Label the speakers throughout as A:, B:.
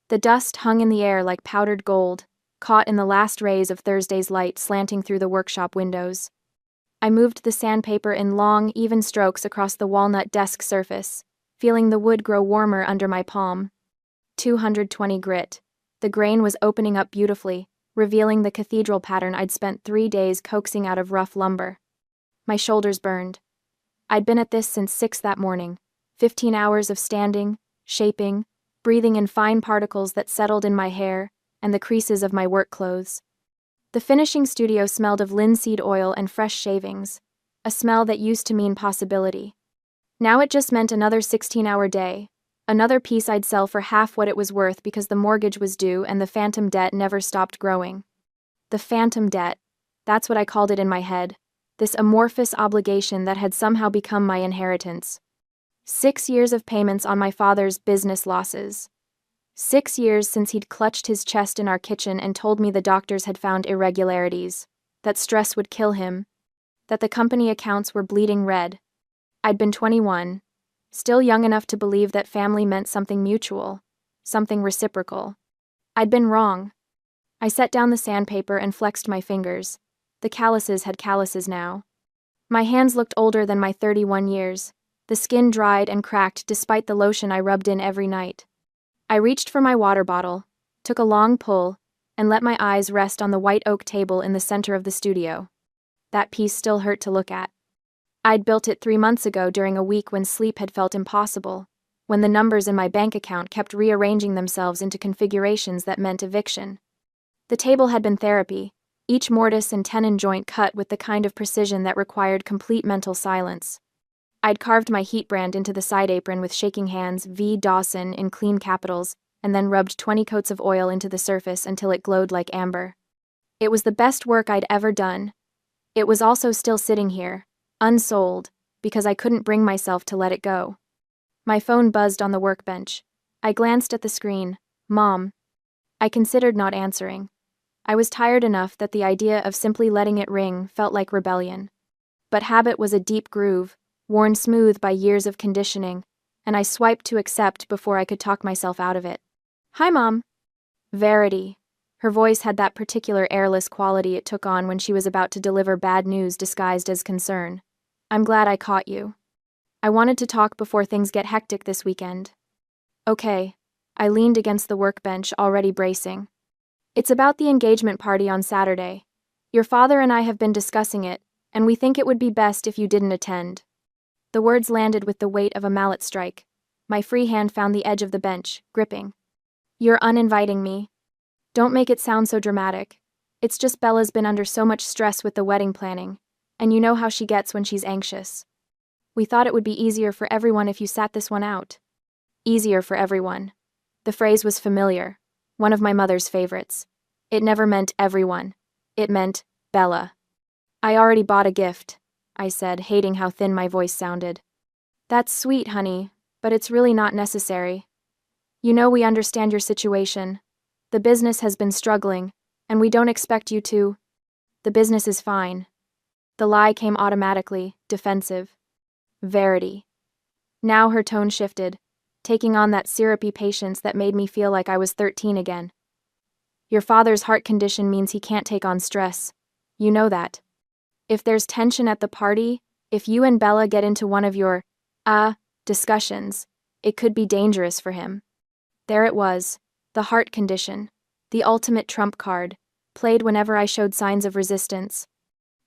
A: The dust hung in the air like powdered gold, caught in the last rays of Thursday's light slanting through the workshop windows. I moved the sandpaper in long, even strokes across the walnut desk surface, feeling the wood grow warmer under my palm. 220 grit. The grain was opening up beautifully, revealing the cathedral pattern I'd spent 3 days coaxing out of rough lumber. My shoulders burned. I'd been at this since 6 that morning, 15 hours of standing, shaping, breathing in fine particles that settled in my hair and the creases of my work clothes. The finishing studio smelled of linseed oil and fresh shavings, a smell that used to mean possibility. Now it just meant another 16-hour day, another piece I'd sell for half what it was worth because the mortgage was due and the phantom debt never stopped growing. The phantom debt, that's what I called it in my head, this amorphous obligation that had somehow become my inheritance. 6 years of payments on my father's business losses. 6 years since he'd clutched his chest in our kitchen and told me the doctors had found irregularities, that stress would kill him, that the company accounts were bleeding red. I'd been 21, still young enough to believe that family meant something mutual, something reciprocal. I'd been wrong. I set down the sandpaper and flexed my fingers. The calluses had calluses now. My hands looked older than my 31 years. The skin dried and cracked despite the lotion I rubbed in every night. I reached for my water bottle, took a long pull, and let my eyes rest on the white oak table in the center of the studio. That piece still hurt to look at. I'd built it 3 months ago during a week when sleep had felt impossible, when the numbers in my bank account kept rearranging themselves into configurations that meant eviction. The table had been therapy, each mortise and tenon joint cut with the kind of precision that required complete mental silence. I'd carved my heat brand into the side apron with shaking hands, V. Dawson in clean capitals, and then rubbed 20 coats of oil into the surface until it glowed like amber. It was the best work I'd ever done. It was also still sitting here, unsold, because I couldn't bring myself to let it go. My phone buzzed on the workbench. I glanced at the screen. Mom. I considered not answering. I was tired enough that the idea of simply letting it ring felt like rebellion. But habit was a deep groove, worn smooth by years of conditioning, and I swiped to accept before I could talk myself out of it. Hi, Mom. Verity. Her voice had that particular airless quality it took on when she was about to deliver bad news disguised as concern. I'm glad I caught you. I wanted to talk before things get hectic this weekend. Okay. I leaned against the workbench, already bracing. It's about the engagement party on Saturday. Your father and I have been discussing it, and we think it would be best if you didn't attend. The words landed with the weight of a mallet strike. My free hand found the edge of the bench, gripping. You're uninviting me. Don't make it sound so dramatic. It's just Bella's been under so much stress with the wedding planning, and you know how she gets when she's anxious. We thought it would be easier for everyone if you sat this one out. Easier for everyone. The phrase was familiar, one of my mother's favorites. It never meant everyone. It meant Bella. I already bought a gift, I said, hating how thin my voice sounded. That's sweet, honey, but it's really not necessary. You know we understand your situation. The business has been struggling, and we don't expect you to. The business is fine. The lie came automatically, defensive. Verity. Now her tone shifted, taking on that syrupy patience that made me feel like I was 13 again. Your father's heart condition means he can't take on stress. You know that. If there's tension at the party, if you and Bella get into one of your, discussions, it could be dangerous for him. There it was, the heart condition, the ultimate trump card, played whenever I showed signs of resistance.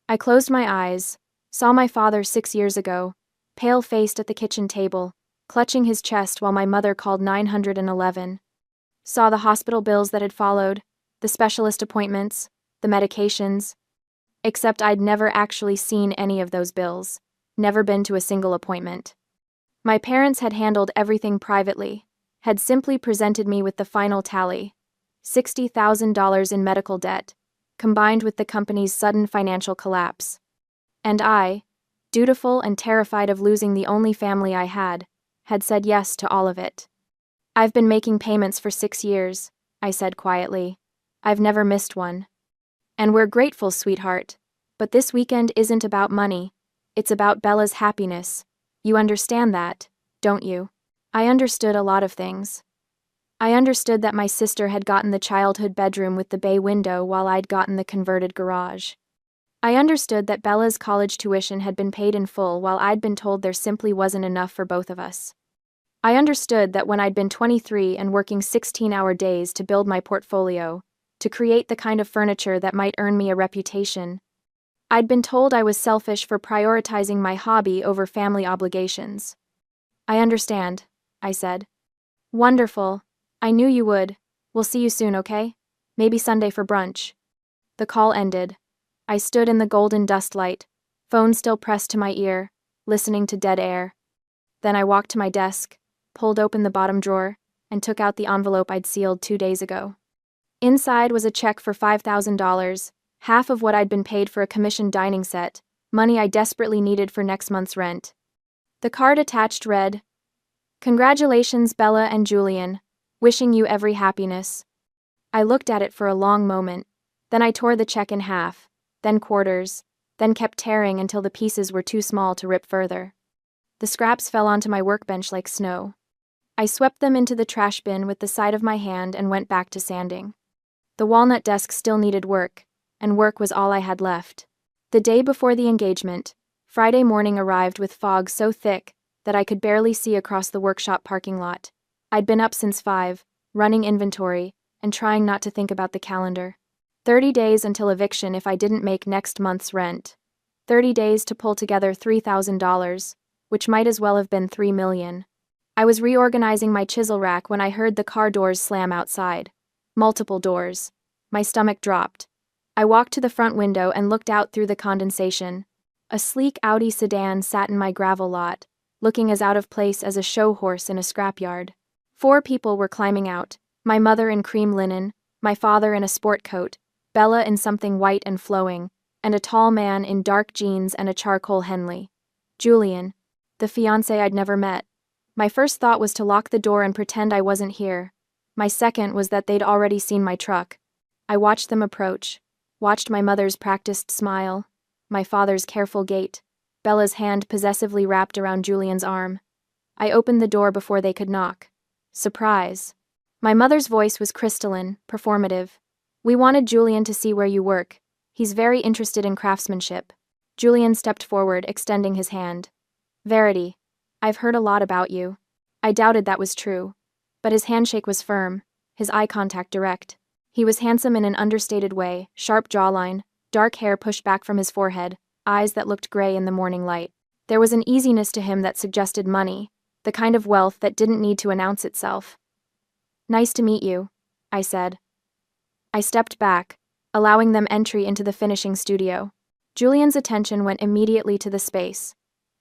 A: I closed my eyes, saw my father 6 years ago, pale-faced at the kitchen table, clutching his chest while my mother called 911. Saw the hospital bills that had followed, the specialist appointments, the medications. Except I'd never actually seen any of those bills, never been to a single appointment. My parents had handled everything privately, had simply presented me with the final tally, $60,000 in medical debt, combined with the company's sudden financial collapse. And I, dutiful and terrified of losing the only family I had said yes to all of it. I've been making payments for 6 years, I said quietly. I've never missed one. And we're grateful, sweetheart. But this weekend isn't about money. It's about Bella's happiness. You understand that, don't you? I understood a lot of things. I understood that my sister had gotten the childhood bedroom with the bay window while I'd gotten the converted garage. I understood that Bella's college tuition had been paid in full while I'd been told there simply wasn't enough for both of us. I understood that when I'd been 23 and working 16-hour days to build my portfolio, to create the kind of furniture that might earn me a reputation, I'd been told I was selfish for prioritizing my hobby over family obligations. I understand, I said. Wonderful. I knew you would. We'll see you soon, okay? Maybe Sunday for brunch. The call ended. I stood in the golden dust light, phone still pressed to my ear, listening to dead air. Then I walked to my desk, pulled open the bottom drawer, and took out the envelope I'd sealed 2 days ago. Inside was a check for $5,000, half of what I'd been paid for a commissioned dining set, money I desperately needed for next month's rent. The card attached read, "Congratulations, Bella and Julian. Wishing you every happiness." I looked at it for a long moment, then I tore the check in half, then quarters, then kept tearing until the pieces were too small to rip further. The scraps fell onto my workbench like snow. I swept them into the trash bin with the side of my hand and went back to sanding. The walnut desk still needed work, and work was all I had left. The day before the engagement, Friday morning arrived with fog so thick that I could barely see across the workshop parking lot. I'd been up since 5, running inventory, and trying not to think about the calendar. 30 days until eviction if I didn't make next month's rent. 30 days to pull together $3,000, which might as well have been $3 million. I was reorganizing my chisel rack when I heard the car doors slam outside. Multiple doors. My stomach dropped. I walked to the front window and looked out through the condensation. A sleek Audi sedan sat in my gravel lot, looking as out of place as a show horse in a scrapyard. 4 people were climbing out, my mother in cream linen, my father in a sport coat, Bella in something white and flowing, and a tall man in dark jeans and a charcoal Henley. Julian, the fiancé I'd never met. My first thought was to lock the door and pretend I wasn't here. My second was that they'd already seen my truck. I watched them approach, watched my mother's practiced smile, my father's careful gait, Bella's hand possessively wrapped around Julian's arm. I opened the door before they could knock. Surprise. My mother's voice was crystalline, performative. "We wanted Julian to see where you work. He's very interested in craftsmanship." Julian stepped forward, extending his hand. "Verity, I've heard a lot about you." I doubted that was true. But his handshake was firm, his eye contact direct. He was handsome in an understated way, sharp jawline, dark hair pushed back from his forehead, eyes that looked gray in the morning light. There was an easiness to him that suggested money, the kind of wealth that didn't need to announce itself. "Nice to meet you," I said. I stepped back, allowing them entry into the finishing studio. Julian's attention went immediately to the space.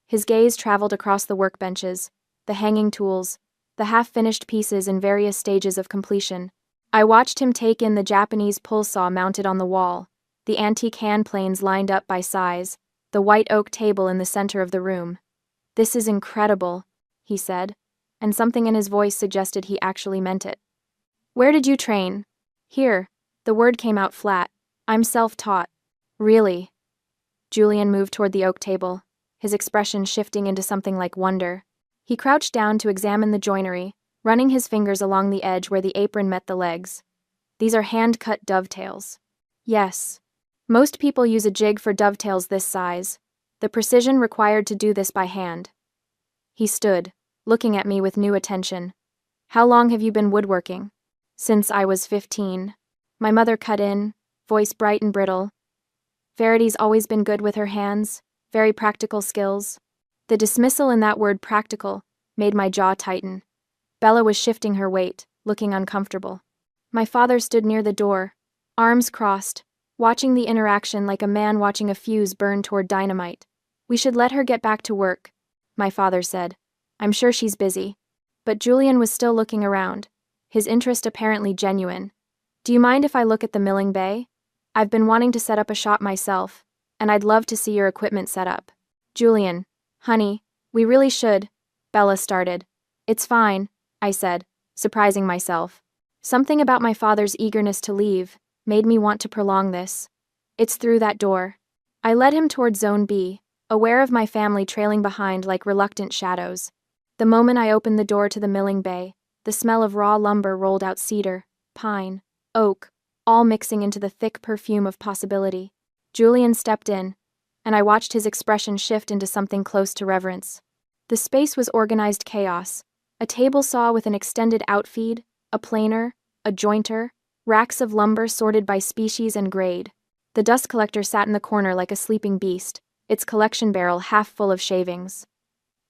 A: His gaze traveled across the workbenches, the hanging tools, the half-finished pieces in various stages of completion. I watched him take in the Japanese pull saw mounted on the wall, the antique hand planes lined up by size, the white oak table in the center of the room. "This is incredible," he said, and something in his voice suggested he actually meant it. "Where did you train?" "Here." The word came out flat. "I'm self-taught." "Really?" Julian moved toward the oak table, his expression shifting into something like wonder. He crouched down to examine the joinery, running his fingers along the edge where the apron met the legs. "These are hand-cut dovetails." "Yes. Most people use a jig for dovetails this size. The precision required to do this by hand." He stood, looking at me with new attention. "How long have you been woodworking?" "Since I was 15. My mother cut in, voice bright and brittle. "Verity's always been good with her hands, very practical skills." The dismissal in that word practical made my jaw tighten. Bella was shifting her weight, looking uncomfortable. My father stood near the door, arms crossed, watching the interaction like a man watching a fuse burn toward dynamite. "We should let her get back to work," my father said. "I'm sure she's busy." But Julian was still looking around, his interest apparently genuine. "Do you mind if I look at the milling bay? I've been wanting to set up a shop myself, and I'd love to see your equipment set up." "Julian, honey, we really should," Bella started. "It's fine," I said, surprising myself. Something about my father's eagerness to leave made me want to prolong this. "It's through that door." I led him toward Zone B, aware of my family trailing behind like reluctant shadows. The moment I opened the door to the milling bay, The smell of raw lumber rolled out cedar, pine, oak, all mixing into the thick perfume of possibility. Julian stepped in, and I watched his expression shift into something close to reverence. The space was organized chaos. A table saw with an extended outfeed, a planer, a jointer, racks of lumber sorted by species and grade. The dust collector sat in the corner like a sleeping beast, its collection barrel half full of shavings.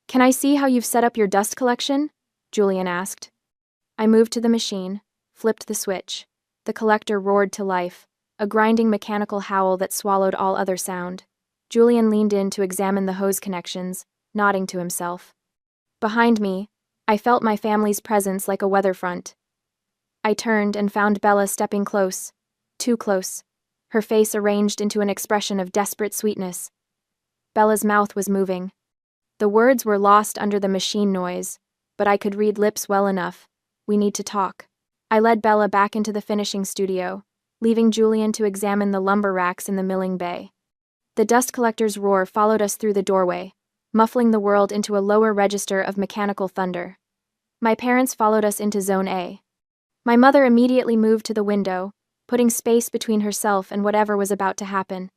A: "Can I see how you've set up your dust collection?" Julian asked. I moved to the machine, flipped the switch. The collector roared to life, a grinding mechanical howl that swallowed all other sound. Julian leaned in to examine the hose connections, nodding to himself. Behind me, I felt my family's presence like a weather front. I turned and found Bella stepping close, too close, her face arranged into an expression of desperate sweetness. Bella's mouth was moving. The words were lost under the machine noise, but I could read lips well enough. "We need to talk." I led Bella back into the finishing studio, leaving Julian to examine the lumber racks in the milling bay. The dust collector's roar followed us through the doorway, muffling the world into a lower register of mechanical thunder. My parents followed us into Zone A. My mother immediately moved to the window, putting space between herself and whatever was about to happen.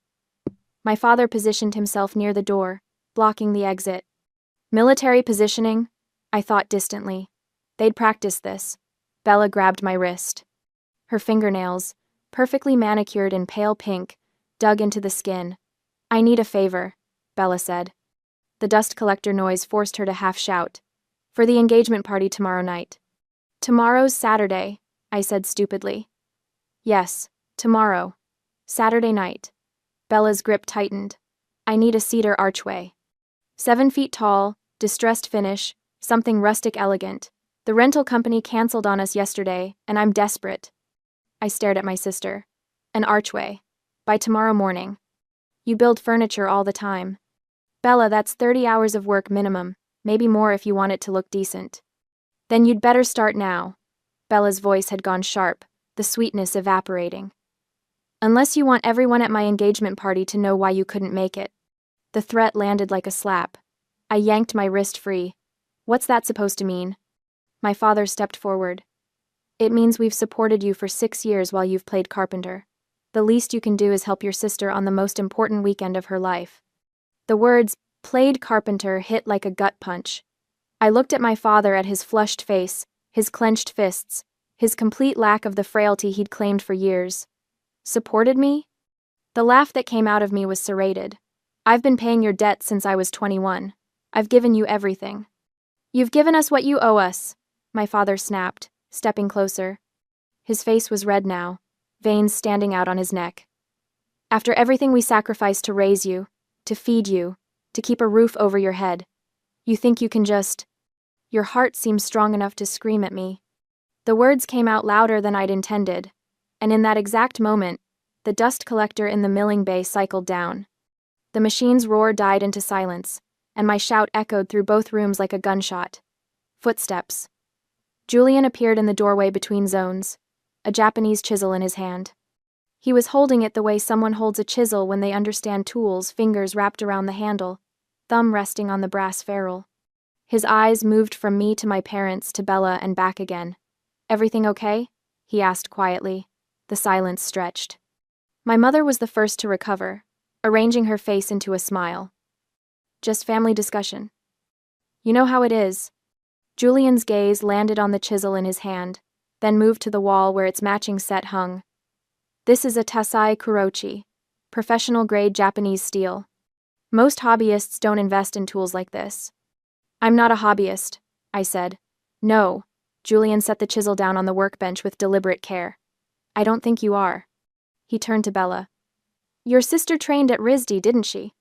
A: My father positioned himself near the door, blocking the exit. Military positioning? I thought distantly. They'd practiced this. Bella grabbed my wrist. Her fingernails, perfectly manicured in pale pink, dug into the skin. "I need a favor," Bella said. The dust collector noise forced her to half shout. "For the engagement party tomorrow night." "Tomorrow's Saturday," I said stupidly. "Yes, tomorrow. Saturday night." Bella's grip tightened. "I need a cedar archway. 7 feet tall, distressed finish, something rustic elegant. The rental company canceled on us yesterday, and I'm desperate." I stared at my sister. "An archway. By tomorrow morning. You build furniture all the time." "Bella, that's 30 hours of work minimum, maybe more if you want it to look decent." "Then you'd better start now." Bella's voice had gone sharp, the sweetness evaporating. "Unless you want everyone at my engagement party to know why you couldn't make it." The threat landed like a slap. I yanked my wrist free. "What's that supposed to mean?" My father stepped forward. "It means we've supported you for 6 years while you've played carpenter. The least you can do is help your sister on the most important weekend of her life." The words, "played carpenter," hit like a gut punch. I looked at my father, at his flushed face, his clenched fists, his complete lack of the frailty he'd claimed for years. "Supported me?" The laugh that came out of me was serrated. "I've been paying your debt since I was 21. I've given you everything." "You've given us what you owe us," my father snapped, stepping closer. His face was red now, veins standing out on his neck. "After everything we sacrificed to raise you, to feed you, to keep a roof over your head, you think you can just—" "Your heart seems strong enough to scream at me." The words came out louder than I'd intended, and in that exact moment, the dust collector in the milling bay cycled down. The machine's roar died into silence, and my shout echoed through both rooms like a gunshot. Footsteps. Julian appeared in the doorway between zones, a Japanese chisel in his hand. He was holding it the way someone holds a chisel when they understand tools, fingers wrapped around the handle, thumb resting on the brass ferrule. His eyes moved from me to my parents to Bella and back again. "Everything okay?" he asked quietly. The silence stretched. My mother was the first to recover, arranging her face into a smile. "Just family discussion. You know how it is." Julian's gaze landed on the chisel in his hand, then moved to the wall where its matching set hung. "This is a Tasai Kurochi, professional-grade Japanese steel. Most hobbyists don't invest in tools like this." "I'm not a hobbyist," I said. "No." Julian set the chisel down on the workbench with deliberate care. "I don't think you are." He turned to Bella. "Your sister trained at RISD, didn't she?"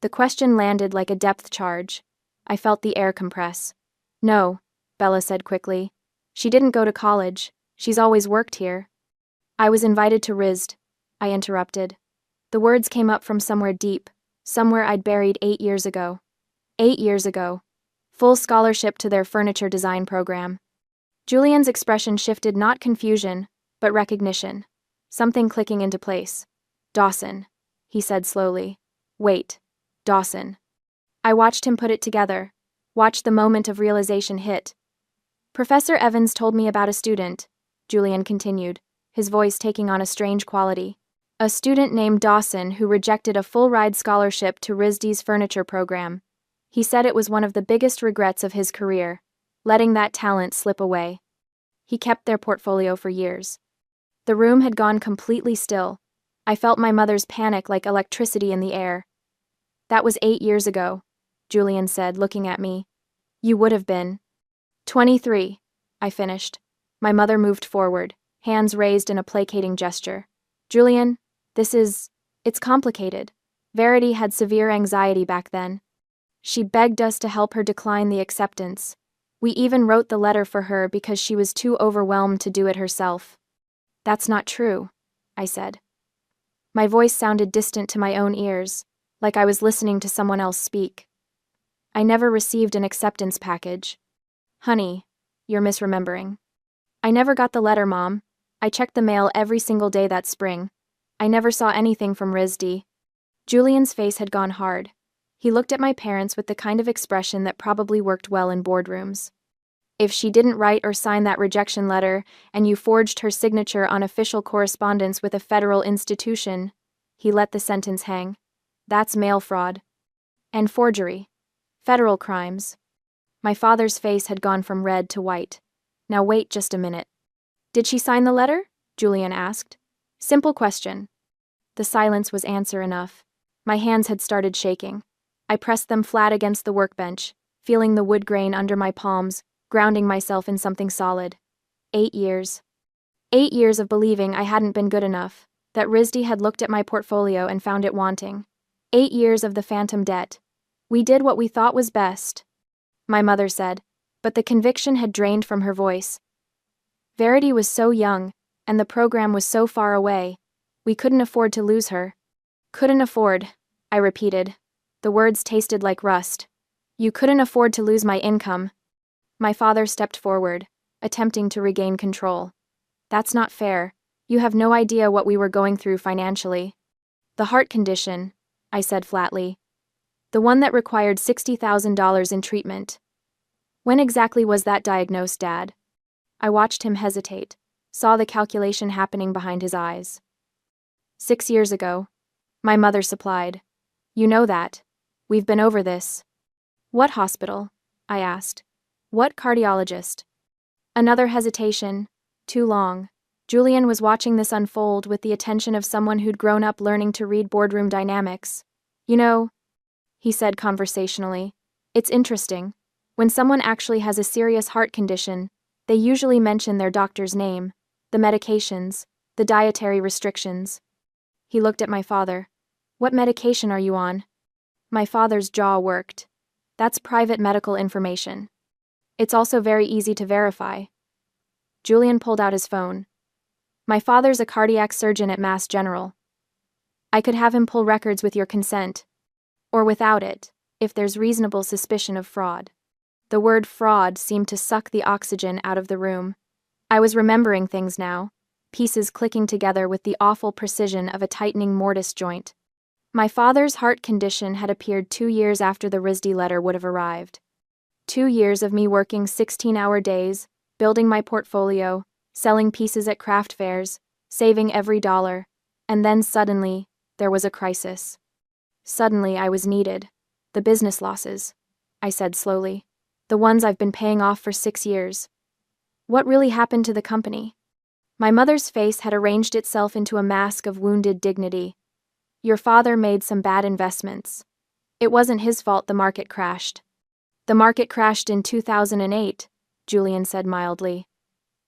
A: The question landed like a depth charge. I felt the air compress. "No," Bella said quickly. "She didn't go to college. She's always worked here." "I was invited to RISD," I interrupted. The words came up from somewhere deep, somewhere I'd buried 8 years ago. 8 years ago. Full scholarship to their furniture design program. Julian's expression shifted, not confusion, but recognition. Something clicking into place. "Dawson," he said slowly. "Wait. Dawson." I watched him put it together, watched the moment of realization hit. Professor Evans told me about a student, Julian continued, his voice taking on a strange quality. A student named Dawson who rejected a full-ride scholarship to RISD's furniture program. He said it was one of the biggest regrets of his career, letting that talent slip away. He kept their portfolio for years. The room had gone completely still. I felt my mother's panic like electricity in the air. That was 8 years ago, Julian said, looking at me. You would have been 23, I finished. My mother moved forward, hands raised in a placating gesture. Julian, it's complicated. Verity had severe anxiety back then. She begged us to help her decline the acceptance. We even wrote the letter for her because she was too overwhelmed to do it herself. That's not true, I said. My voice sounded distant to my own ears, like I was listening to someone else speak. I never received an acceptance package. Honey, you're misremembering. I never got the letter, Mom. I checked the mail every single day that spring. I never saw anything from RISD. Julian's face had gone hard. He looked at my parents with the kind of expression that probably worked well in boardrooms. If she didn't write or sign that rejection letter, and you forged her signature on official correspondence with a federal institution, he let the sentence hang. That's mail fraud. And forgery. Federal crimes. My father's face had gone from red to white. Now wait just a minute. Did she sign the letter? Julian asked. Simple question. The silence was answer enough. My hands had started shaking. I pressed them flat against the workbench, feeling the wood grain under my palms, grounding myself in something solid. 8 years. 8 years of believing I hadn't been good enough, that RISD had looked at my portfolio and found it wanting. 8 years of the phantom debt. We did what we thought was best, my mother said, but the conviction had drained from her voice. Verity was so young, and the program was so far away. We couldn't afford to lose her. Couldn't afford, I repeated. The words tasted like rust. You couldn't afford to lose my income. My father stepped forward, attempting to regain control. That's not fair. You have no idea what we were going through financially. The heart condition, I said flatly. The one that required $60,000 in treatment. When exactly was that diagnosed, Dad? I watched him hesitate, saw the calculation happening behind his eyes. 6 years ago. My mother supplied. You know that. We've been over this. What hospital? I asked. What cardiologist? Another hesitation. Too long. Julian was watching this unfold with the attention of someone who'd grown up learning to read boardroom dynamics. You know, he said conversationally, it's interesting. When someone actually has a serious heart condition, they usually mention their doctor's name, the medications, the dietary restrictions. He looked at my father. What medication are you on? My father's jaw worked. That's private medical information. It's also very easy to verify. Julian pulled out his phone. My father's a cardiac surgeon at Mass General. I could have him pull records with your consent. Or without it, if there's reasonable suspicion of fraud. The word fraud seemed to suck the oxygen out of the room. I was remembering things now, pieces clicking together with the awful precision of a tightening mortise joint. My father's heart condition had appeared 2 years after the RISD letter would have arrived. 2 years of me working 16-hour days, building my portfolio, selling pieces at craft fairs, saving every dollar, and then suddenly, there was a crisis. Suddenly I was needed. The business losses, I said slowly. The ones I've been paying off for 6 years. What really happened to the company? My mother's face had arranged itself into a mask of wounded dignity. Your father made some bad investments. It wasn't his fault the market crashed. The market crashed in 2008, Julian said mildly.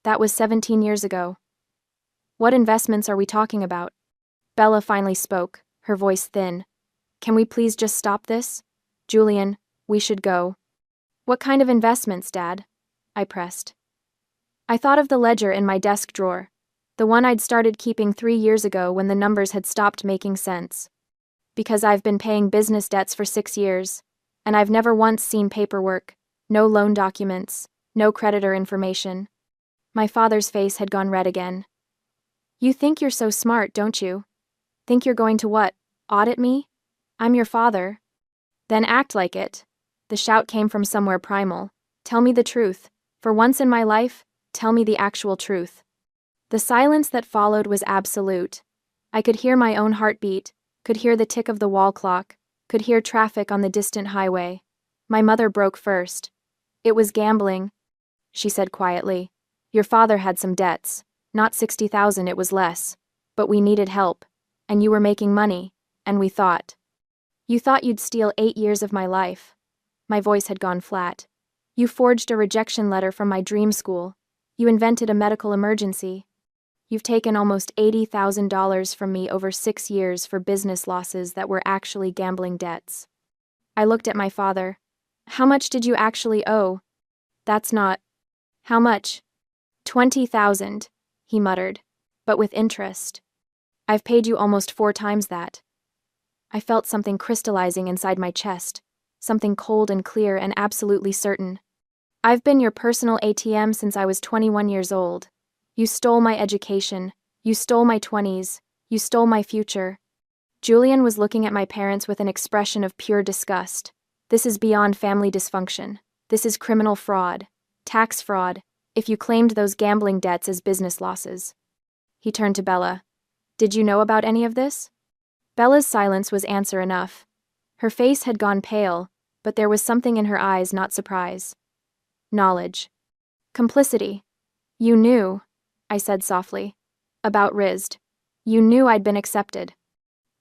A: That was 17 years ago. What investments are we talking about? Bella finally spoke, her voice thin. Can we please just stop this? Julian, we should go. What kind of investments, Dad? I pressed. I thought of the ledger in my desk drawer, the one I'd started keeping 3 years ago when the numbers had stopped making sense. Because I've been paying business debts for 6 years, and I've never once seen paperwork, no loan documents, no creditor information. My father's face had gone red again. You think you're so smart, don't you? Think you're going to what, audit me? I'm your father. Then act like it. The shout came from somewhere primal. Tell me the truth. For once in my life, tell me the actual truth." The silence that followed was absolute. I could hear my own heartbeat, could hear the tick of the wall clock, could hear traffic on the distant highway. My mother broke first. "It was gambling," she said quietly. "Your father had some debts. Not 60,000, it was less. But we needed help. And you were making money. And we thought. You thought you'd steal 8 years of my life." My voice had gone flat. "You forged a rejection letter from my dream school. You invented a medical emergency. You've taken almost $80,000 from me over 6 years for business losses that were actually gambling debts." I looked at my father. "How much did you actually owe?" "That's not." "How much?" "20,000, he muttered. "But with interest. I've paid you almost 4 times that." I felt something crystallizing inside my chest, something cold and clear and absolutely certain. "I've been your personal ATM since I was 21 years old. You stole my education. You stole my 20s. You stole my future." Julian was looking at my parents with an expression of pure disgust. "This is beyond family dysfunction. This is criminal fraud. Tax fraud, if you claimed those gambling debts as business losses." He turned to Bella. "Did you know about any of this?" Bella's silence was answer enough. Her face had gone pale, but there was something in her eyes, not surprise. Knowledge. Complicity. "You knew," I said softly. "About Rizd. You knew I'd been accepted."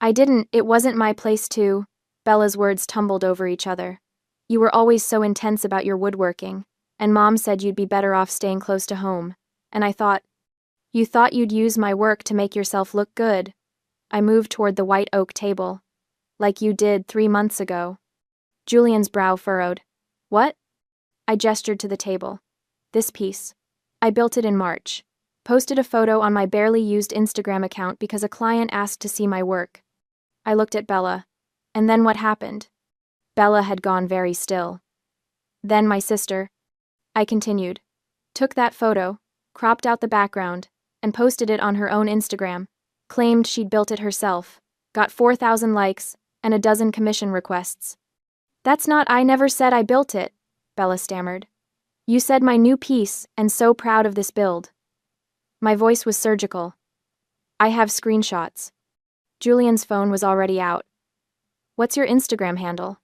A: "I didn't, it wasn't my place to." Bella's words tumbled over each other. "You were always so intense about your woodworking, and Mom said you'd be better off staying close to home. And I thought, you thought you'd use my work to make yourself look good." I moved toward the white oak table. "Like you did 3 months ago." Julian's brow furrowed. "What?" I gestured to the table. "This piece. I built it in March. Posted a photo on my barely used Instagram account because a client asked to see my work." I looked at Bella. "And then what happened?" Bella had gone very still. "Then my sister," I continued, "took that photo, cropped out the background, and posted it on her own Instagram. Claimed she'd built it herself. Got 4,000 likes, and a dozen commission requests." "That's not, I never said I built it," Bella stammered. "You said my new piece, and so proud of this build." My voice was surgical. "I have screenshots." Julian's phone was already out. "What's your Instagram handle?"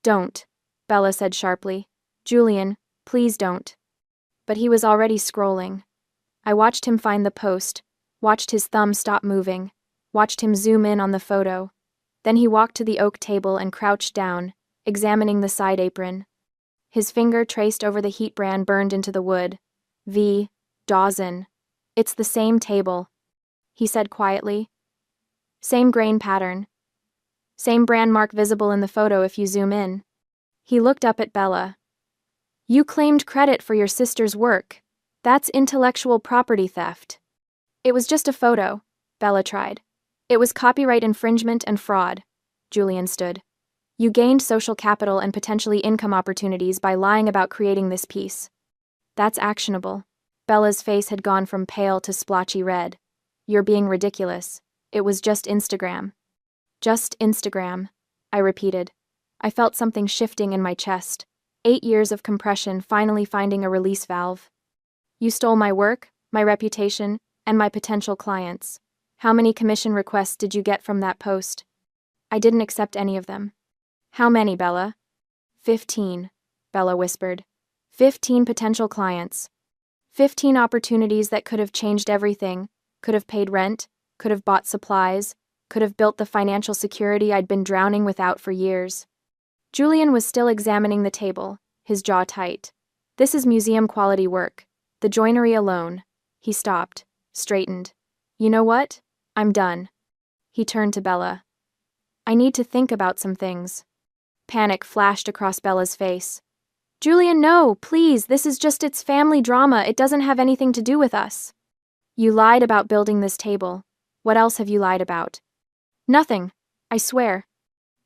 A: "Don't," Bella said sharply. "Julian, please don't." But he was already scrolling. I watched him find the post, watched his thumb stop moving, watched him zoom in on the photo. Then he walked to the oak table and crouched down, examining the side apron. His finger traced over the heat brand burned into the wood. "V. Dawson. It's the same table," he said quietly. "Same grain pattern. Same brand mark visible in the photo if you zoom in." He looked up at Bella. "You claimed credit for your sister's work. That's intellectual property theft." "It was just a photo," Bella tried. "It was copyright infringement and fraud." Julian stood. "You gained social capital and potentially income opportunities by lying about creating this piece. That's actionable." Bella's face had gone from pale to splotchy red. "You're being ridiculous. It was just Instagram." "Just Instagram," I repeated. I felt something shifting in my chest. 8 years of compression finally finding a release valve. "You stole my work, my reputation, and my potential clients. How many commission requests did you get from that post?" "I didn't accept any of them." "How many, Bella?" 15, Bella whispered. 15 potential clients. 15 opportunities that could have changed everything, could have paid rent, could have bought supplies, could have built the financial security I'd been drowning without for years. Julian was still examining the table, his jaw tight. "This is museum-quality work. The joinery alone." He stopped, straightened. "You know what? I'm done." He turned to Bella. "I need to think about some things." Panic flashed across Bella's face. "Julian, no, please, this is just its family drama. It doesn't have anything to do with us." "You lied about building this table. What else have you lied about?" "Nothing, I swear."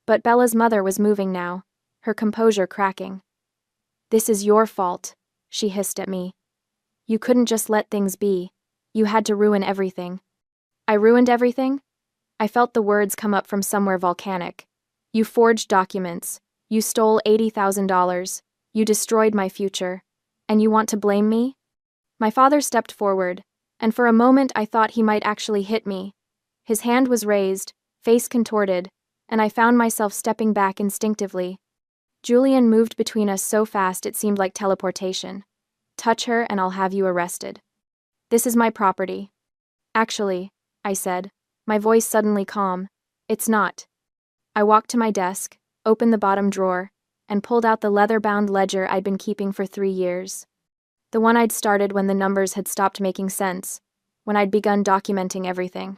A: But Bella's mother was moving now, her composure cracking. "This is your fault," she hissed at me. "You couldn't just let things be. You had to ruin everything." "I ruined everything?" I felt the words come up from somewhere volcanic. "You forged documents. You stole $80,000. You destroyed my future. And you want to blame me? My father stepped forward, and for a moment I thought he might actually hit me. His hand was raised, face contorted, and I found myself stepping back instinctively. Julian moved between us so fast it seemed like teleportation. Touch her and I'll have you arrested. This is my property. Actually, I said, my voice suddenly calm, it's not. I walked to my desk, opened the bottom drawer, and pulled out the leather-bound ledger I'd been keeping for 3 years. The one I'd started when the numbers had stopped making sense, when I'd begun documenting everything.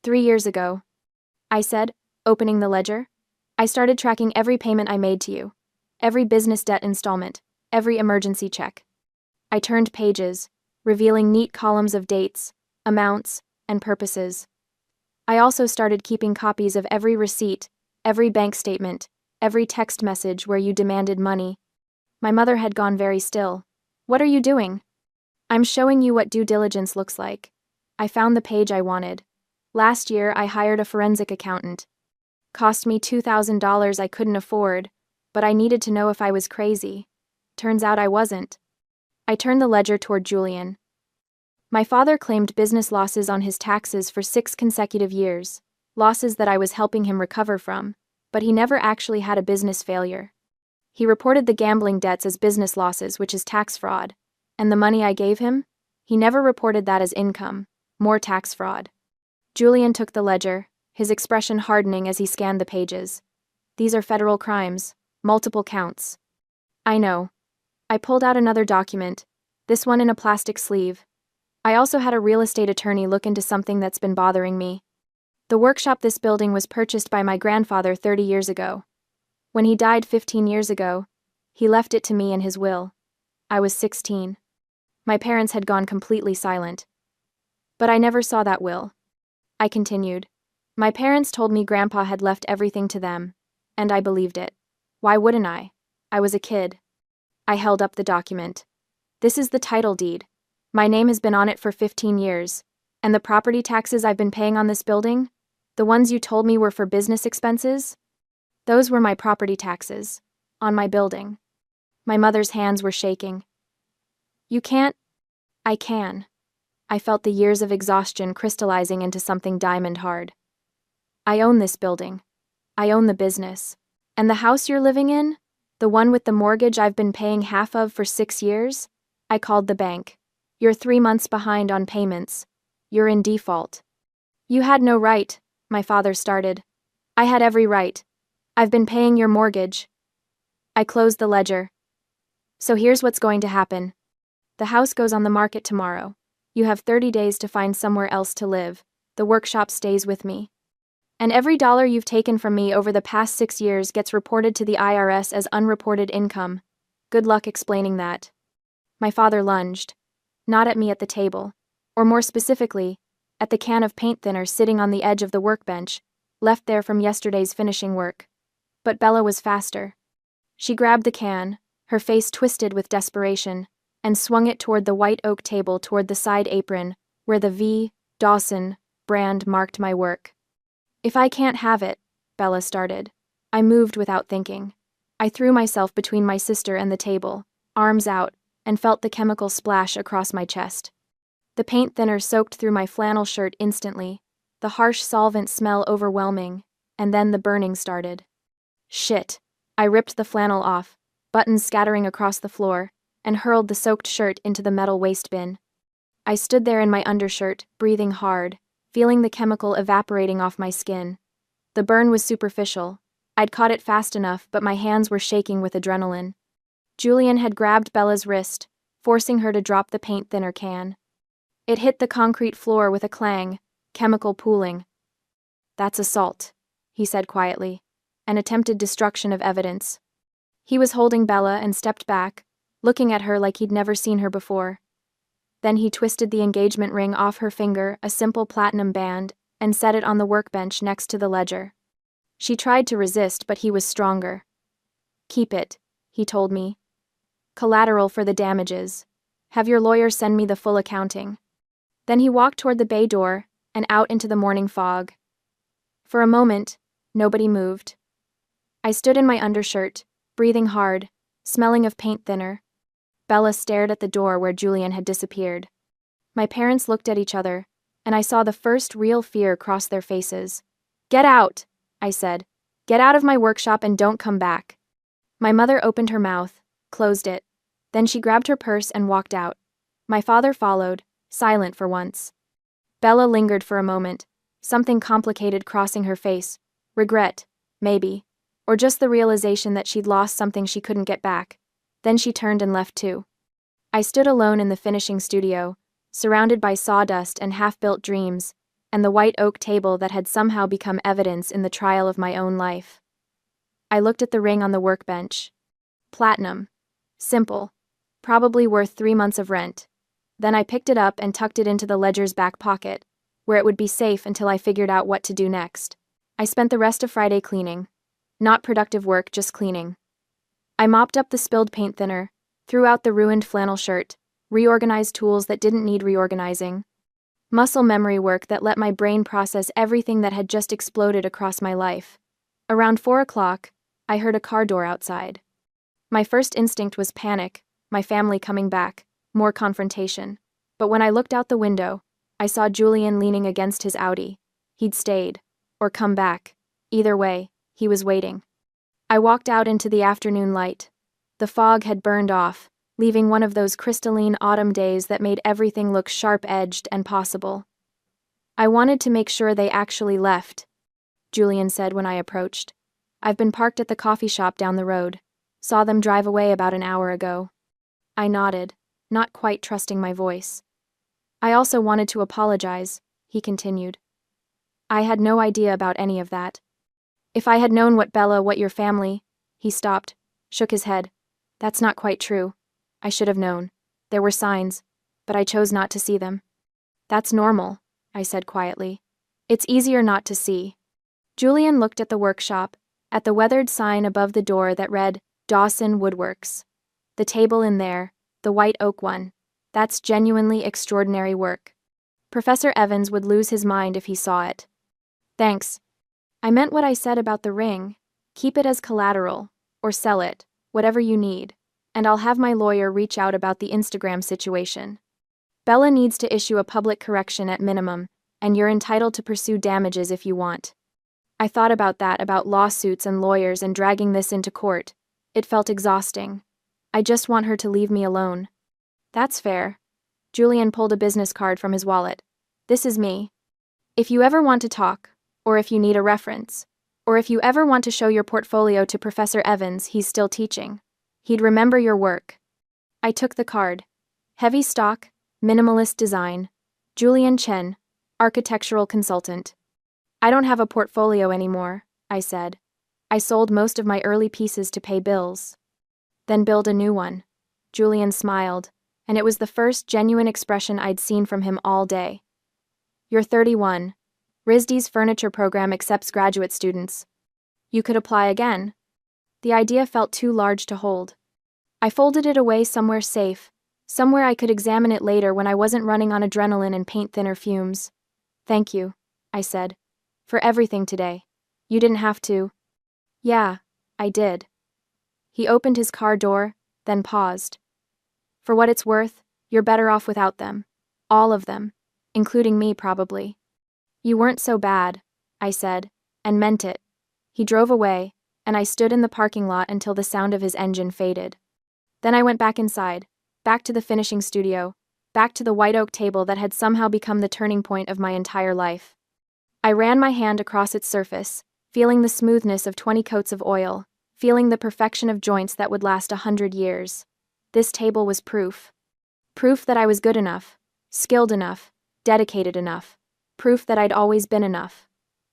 A: 3 years ago, I said, opening the ledger, I started tracking every payment I made to you, every business debt installment, every emergency check. I turned pages, revealing neat columns of dates, amounts, and purposes. I also started keeping copies of every receipt, every bank statement, every text message where you demanded money. My mother had gone very still. What are you doing? I'm showing you what due diligence looks like. I found the page I wanted. Last year, I hired a forensic accountant. Cost me $2,000 I couldn't afford, but I needed to know if I was crazy. Turns out I wasn't. I turned the ledger toward Julian. My father claimed business losses on his taxes for 6 consecutive years, losses that I was helping him recover from, but he never actually had a business failure. He reported the gambling debts as business losses, which is tax fraud, and the money I gave him? He never reported that as income, more tax fraud. Julian took the ledger, his expression hardening as he scanned the pages. These are federal crimes, multiple counts. I know. I pulled out another document, this one in a plastic sleeve. I also had a real estate attorney look into something that's been bothering me. The workshop this building was purchased by my grandfather 30 years ago. When he died 15 years ago, he left it to me in his will. I was 16. My parents had gone completely silent. But I never saw that will. I continued. My parents told me Grandpa had left everything to them, and I believed it. Why wouldn't I? I was a kid. I held up the document. This is the title deed. My name has been on it for 15 years, and the property taxes I've been paying on this building, the ones you told me were for business expenses, those were my property taxes, on my building. My mother's hands were shaking. You can't. I can. I felt the years of exhaustion crystallizing into something diamond hard. I own this building. I own the business. And the house you're living in? The one with the mortgage I've been paying half of for 6 years? I called the bank. You're 3 months behind on payments. You're in default. You had no right, my father started. I had every right. I've been paying your mortgage. I closed the ledger. So here's what's going to happen. The house goes on the market tomorrow. You have 30 days to find somewhere else to live. The workshop stays with me. And every dollar you've taken from me over the past 6 years gets reported to the IRS as unreported income. Good luck explaining that. My father lunged. Not at me at the table, or more specifically, at the can of paint thinner sitting on the edge of the workbench, left there from yesterday's finishing work. But Bella was faster. She grabbed the can, her face twisted with desperation, and swung it toward the white oak table toward the side apron, where the V. Dawson brand marked my work. If I can't have it, Bella started. I moved without thinking. I threw myself between my sister and the table, arms out, and felt the chemical splash across my chest. The paint thinner soaked through my flannel shirt instantly, the harsh solvent smell overwhelming, and then the burning started. Shit. I ripped the flannel off, buttons scattering across the floor, and hurled the soaked shirt into the metal waste bin. I stood there in my undershirt, breathing hard, feeling the chemical evaporating off my skin. The burn was superficial. I'd caught it fast enough, but my hands were shaking with adrenaline. Julian had grabbed Bella's wrist, forcing her to drop the paint thinner can. It hit the concrete floor with a clang, chemical pooling. That's assault, he said quietly, an attempted destruction of evidence. He was holding Bella and stepped back, looking at her like he'd never seen her before. Then he twisted the engagement ring off her finger, a simple platinum band, and set it on the workbench next to the ledger. She tried to resist, but he was stronger. Keep it, he told me. Collateral for the damages. Have your lawyer send me the full accounting. Then he walked toward the bay door and out into the morning fog. For a moment, nobody moved. I stood in my undershirt, breathing hard, smelling of paint thinner. Bella stared at the door where Julian had disappeared. My parents looked at each other, and I saw the first real fear cross their faces. "Get out," I said. "Get out of my workshop and don't come back." My mother opened her mouth, closed it. Then she grabbed her purse and walked out. My father followed, silent for once. Bella lingered for a moment, something complicated crossing her face. Regret, maybe. Or just the realization that she'd lost something she couldn't get back. Then she turned and left too. I stood alone in the finishing studio, surrounded by sawdust and half-built dreams, and the white oak table that had somehow become evidence in the trial of my own life. I looked at the ring on the workbench. Platinum. Simple. Probably worth 3 months of rent. Then I picked it up and tucked it into the ledger's back pocket, where it would be safe until I figured out what to do next. I spent the rest of Friday cleaning. Not productive work, just cleaning. I mopped up the spilled paint thinner, threw out the ruined flannel shirt, reorganized tools that didn't need reorganizing. Muscle memory work that let my brain process everything that had just exploded across my life. Around 4 o'clock, I heard a car door outside. My first instinct was panic, my family coming back, more confrontation. But when I looked out the window, I saw Julian leaning against his Audi. He'd stayed, or come back. Either way, he was waiting. I walked out into the afternoon light. The fog had burned off, leaving one of those crystalline autumn days that made everything look sharp-edged and possible. "I wanted to make sure they actually left," Julian said when I approached. "I've been parked at the coffee shop down the road. Saw them drive away about an hour ago." I nodded, not quite trusting my voice. "I also wanted to apologize," he continued. "I had no idea about any of that. If I had known what your family—" He stopped, shook his head. "That's not quite true. I should have known. There were signs, but I chose not to see them." "That's normal," I said quietly. "It's easier not to see." Julian looked at the workshop, at the weathered sign above the door that read, "Dawson Woodworks." The table in there, the white oak one. That's genuinely extraordinary work. Professor Evans would lose his mind if he saw it. "Thanks. I meant what I said about the ring. Keep it as collateral, or sell it, whatever you need, and I'll have my lawyer reach out about the Instagram situation. Bella needs to issue a public correction at minimum, and you're entitled to pursue damages if you want." I thought about that, about lawsuits and lawyers and dragging this into court. It felt exhausting. I just want her to leave me alone. "That's fair." Julian pulled a business card from his wallet. "This is me. If you ever want to talk, or if you need a reference, or if you ever want to show your portfolio to Professor Evans, he's still teaching. He'd remember your work." I took the card. Heavy stock, minimalist design. Julian Chen, architectural consultant. "I don't have a portfolio anymore," I said. "I sold most of my early pieces to pay bills." "Then build a new one." Julian smiled, and it was the first genuine expression I'd seen from him all day. "You're 31. RISD's furniture program accepts graduate students. You could apply again." The idea felt too large to hold. I folded it away somewhere safe, somewhere I could examine it later when I wasn't running on adrenaline and paint thinner fumes. "Thank you," I said, "for everything today. You didn't have to." "Yeah, I did." He opened his car door, then paused. "For what it's worth, you're better off without them. All of them. Including me, probably." "You weren't so bad," I said, and meant it. He drove away, and I stood in the parking lot until the sound of his engine faded. Then I went back inside, back to the finishing studio, back to the white oak table that had somehow become the turning point of my entire life. I ran my hand across its surface, feeling the smoothness of 20 coats of oil, feeling the perfection of joints that would last 100 years. This table was proof. Proof that I was good enough, skilled enough, dedicated enough. Proof that I'd always been enough.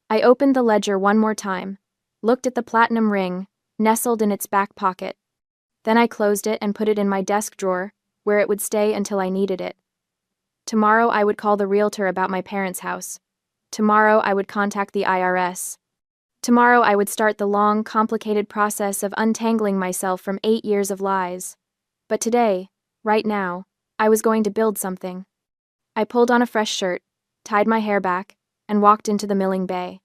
A: I opened the ledger one more time, looked at the platinum ring, nestled in its back pocket. Then I closed it and put it in my desk drawer, where it would stay until I needed it. Tomorrow I would call the realtor about my parents' house. Tomorrow I would contact the IRS. Tomorrow I would start the long, complicated process of untangling myself from 8 years of lies. But today, right now, I was going to build something. I pulled on a fresh shirt, tied my hair back, and walked into the milling bay.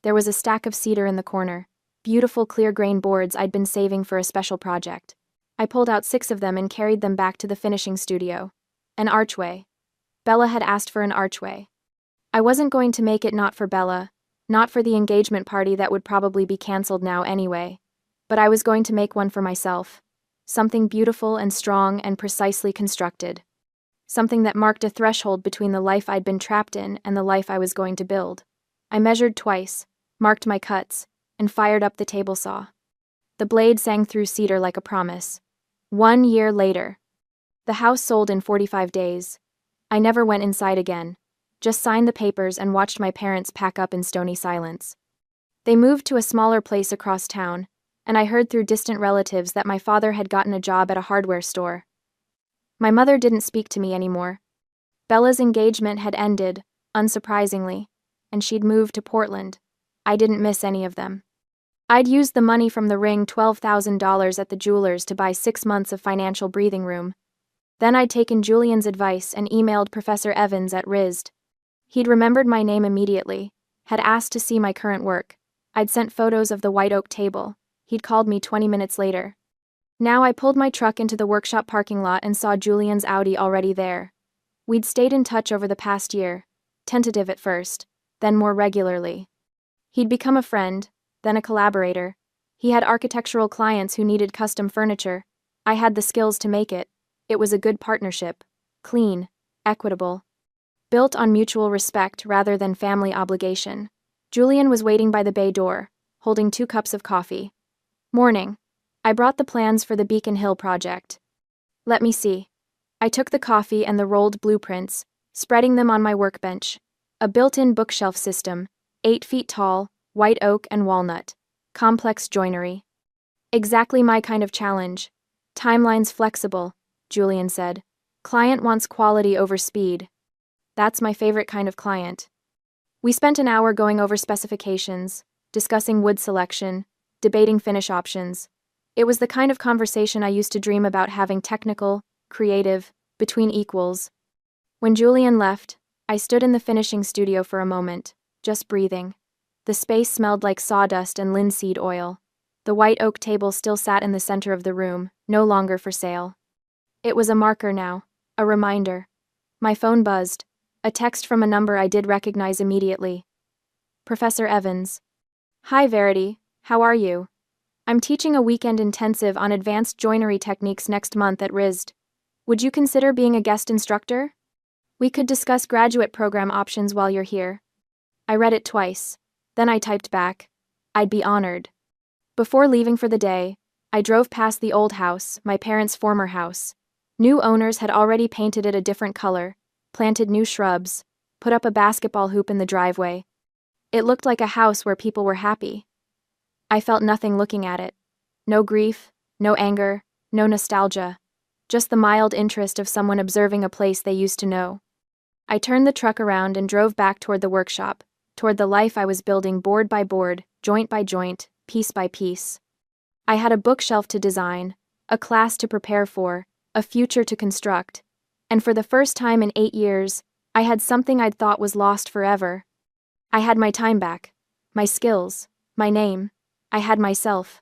A: There was a stack of cedar in the corner, beautiful clear grain boards I'd been saving for a special project. I pulled out 6 of them and carried them back to the finishing studio. An archway. Bella had asked for an archway. I wasn't going to make it not for Bella, not for the engagement party that would probably be cancelled now anyway, but I was going to make one for myself. Something beautiful and strong and precisely constructed. Something that marked a threshold between the life I'd been trapped in and the life I was going to build. I measured twice, marked my cuts, and fired up the table saw. The blade sang through cedar like a promise. 1 year later. The house sold in 45 days. I never went inside again, just signed the papers and watched my parents pack up in stony silence. They moved to a smaller place across town, and I heard through distant relatives that my father had gotten a job at a hardware store. My mother didn't speak to me anymore. Bella's engagement had ended, unsurprisingly, and she'd moved to Portland. I didn't miss any of them. I'd used the money from the ring, $12,000 at the jeweler's, to buy 6 months of financial breathing room. Then I'd taken Julian's advice and emailed Professor Evans at RISD. He'd remembered my name immediately, had asked to see my current work. I'd sent photos of the white oak table. He'd called me 20 minutes later. Now I pulled my truck into the workshop parking lot and saw Julian's Audi already there. We'd stayed in touch over the past year, tentative at first, then more regularly. He'd become a friend, then a collaborator. He had architectural clients who needed custom furniture. I had the skills to make it. It was a good partnership. Clean, equitable. Built on mutual respect rather than family obligation. Julian was waiting by the bay door, holding 2 cups of coffee. Morning. I brought the plans for the Beacon Hill project. Let me see. I took the coffee and the rolled blueprints, spreading them on my workbench. A built-in bookshelf system, 8 feet tall, white oak and walnut. Complex joinery. Exactly my kind of challenge. Timelines flexible, Julian said. Client wants quality over speed. That's my favorite kind of client. We spent an hour going over specifications, discussing wood selection, debating finish options. It was the kind of conversation I used to dream about having, technical, creative, between equals. When Julian left, I stood in the finishing studio for a moment, just breathing. The space smelled like sawdust and linseed oil. The white oak table still sat in the center of the room, no longer for sale. It was a marker now, a reminder. My phone buzzed, a text from a number I did recognize immediately. Professor Evans. Hi Verity, how are you? I'm teaching a weekend intensive on advanced joinery techniques next month at RISD. Would you consider being a guest instructor? We could discuss graduate program options while you're here. I read it twice. Then I typed back, I'd be honored. Before leaving for the day, I drove past the old house, my parents' former house. New owners had already painted it a different color, planted new shrubs, put up a basketball hoop in the driveway. It looked like a house where people were happy. I felt nothing looking at it. No grief, no anger, no nostalgia. Just the mild interest of someone observing a place they used to know. I turned the truck around and drove back toward the workshop, toward the life I was building board by board, joint by joint, piece by piece. I had a bookshelf to design, a class to prepare for, a future to construct, and for the first time in 8 years, I had something I'd thought was lost forever. I had my time back, my skills, my name. I had myself.